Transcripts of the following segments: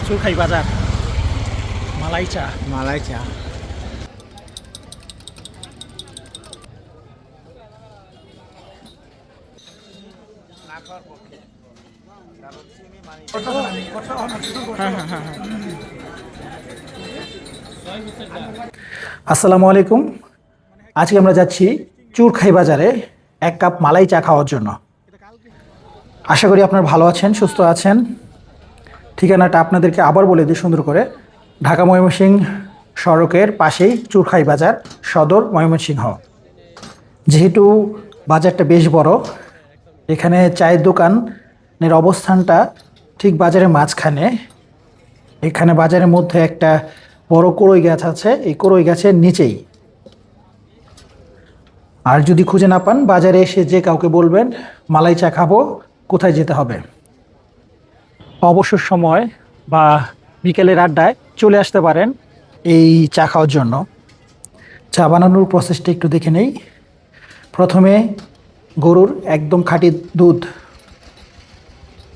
চুরখাই বাজার, মালাই চা। মালাই চা। আসসালামু আলাইকুম। আজকে আমরা যাচ্ছি চুরখাই বাজারে এক কাপ মালাই চা খাওয়ার জন্য। আশা করি আপনারা ভালো আছেন, সুস্থ আছেন। ঠিকানাটা আপনাদেরকে আবার বলে দিই সুন্দর করে। ঢাকা ময়মনসিংহ সড়কের পাশেই চুরখাই বাজার, সদর ময়মনসিংহ। যেহেতু বাজারটা বেশ বড়, এখানে চায়ের দোকানের অবস্থানটা ঠিক বাজারের মাঝখানে। এখানে বাজারের মধ্যে একটা বড় কড়ই গাছ আছে, এই কড়ই গাছের নিচেই। আর যদি খুঁজে না পান, বাজারে এসে যে কাউকে বলবেন মালাই চা খাবো, কোথায় যেতে হবে। অবসর সময় বা বিকেলের আড্ডায় চলে আসতে পারেন এই চা খাওয়ার জন্য। চা বানানোর প্রসেসটা একটু দেখে নেই। প্রথমে গরুর একদম খাঁটি দুধ,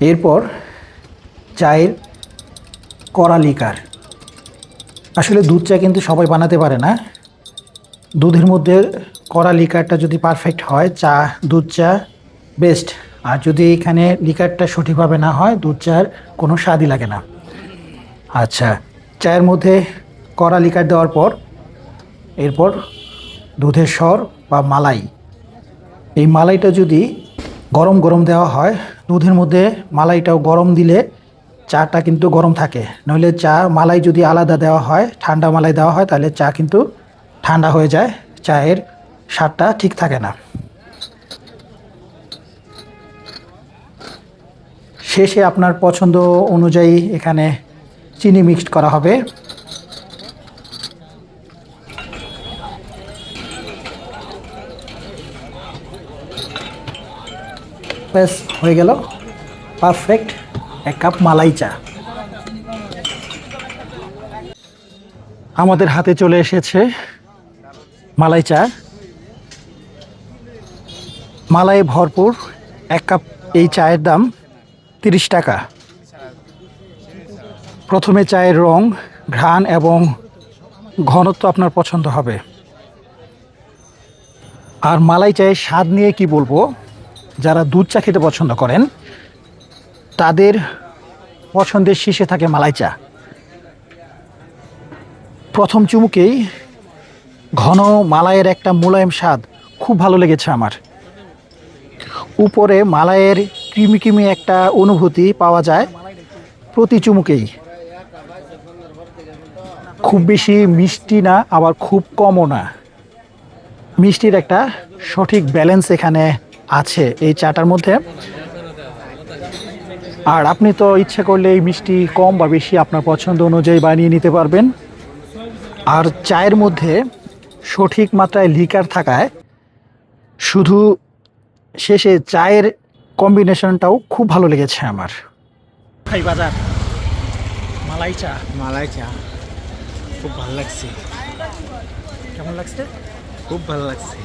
এরপর চায়ের কড়া লিকার। আসলে দুধ চা কিন্তু সবাই বানাতে পারে না। দুধের মধ্যে কড়া লিকারটা যদি পারফেক্ট হয়, দুধ চা বেস্ট। আর যদি এখানে লিকারটা সঠিকভাবে না হয়, দুধ চার কোনো স্বাদই লাগে না। আচ্ছা, চায়ের মধ্যে কড়া লিকার দেওয়ার পর এরপর দুধের স্বর বা মালাই, এই মালাইটা যদি গরম গরম দেওয়া হয়, দুধের মধ্যে মালাইটাও গরম দিলে চাটা কিন্তু গরম থাকে। নইলে মালাই যদি আলাদা দেওয়া হয়, ঠান্ডা মালাই দেওয়া হয়, তাহলে চা কিন্তু ঠান্ডা হয়ে যায়, চায়ের স্বাদটা ঠিক থাকে না। শেষে আপনার পছন্দ অনুযায়ী এখানে চিনি মিক্সড করা হবে। ব্যাস হয়ে গেল পারফেক্ট এক কাপ মালাই চা। আমাদের হাতে চলে এসেছে মালাই চা। মালাই ভরপুর এক কাপ এই চায়ের দাম 30 টাকা। প্রথমে চায়ের রং, ঘ্রাণ এবং ঘনত্ব আপনার পছন্দ হবে। আর মালাই চায়ের স্বাদ নিয়ে কি বলবো, যারা দুধ চা খেতে পছন্দ করেন তাদের পছন্দের শীর্ষে থাকে মালাই চা। প্রথম চুমুকেই ঘন মালাইয়ের একটা মোলায়েম স্বাদ খুব ভালো লেগেছে আমার। উপরে মালাইয়ের ক্রিমি ক্রিমি একটা অনুভূতি পাওয়া যায় প্রতি চুমুকেই। খুব বেশি মিষ্টি না, আবার খুব কমও না। মিষ্টির একটা সঠিক ব্যালেন্স এখানে আছে এই চাটার মধ্যে। আর আপনি তো ইচ্ছে করলে এই মিষ্টি কম বা বেশি আপনার পছন্দ অনুযায়ী বানিয়ে নিতে পারবেন। আর চায়ের মধ্যে সঠিক মাত্রায় লিকার থাকায় শুধু শেষে চায়ের কম্বিনেশনটাও খুব ভালো লেগেছে আমার। খাই বাজার মালাই চা। মালাই চা খুব ভালো লাগছে। কেমন লাগছে? খুব ভালো লাগছে।